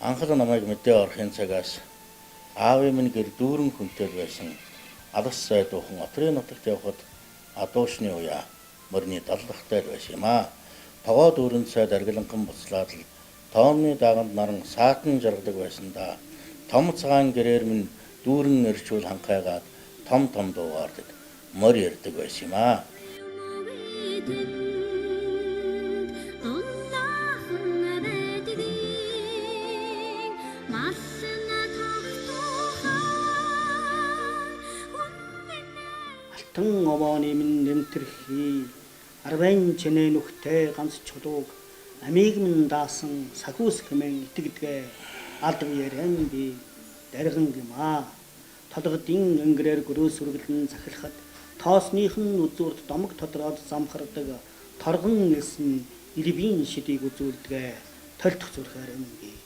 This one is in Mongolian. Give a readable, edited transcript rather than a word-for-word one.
Анхлан намайг мэдээ орохын цагаас аавын минь гэр дүүрэн хүнтэй байсан алс сай дуухан отрын нутагт явхад адуушны уяа мөрний 70 дахтай байсан юм аа. Тогоо дүүрэн цай даргаланхан буцлаад л тоомны даганд наран саатан жаргадаг байсан да. Том цагаан гэрээр минь дүүрэн ирчүүл ханхайгаад том том дуугардаг мөр ярддаг байсан юм аа. Алтан овооны минь нэмтэрхий арвайн чэнэ нүхтэй ганц чулууг амийг минь даасан сахиус хэмээн итгэдгээ алдар яран би дарган гэмаа толгодын өнгөрээр гөрөөс үргэлэн захилахад тоосныхан үзүүрт домог тодроод замхардаг торгон эсэн илбийн шидийг үзүүлдгээ толтох зүрхээр юм би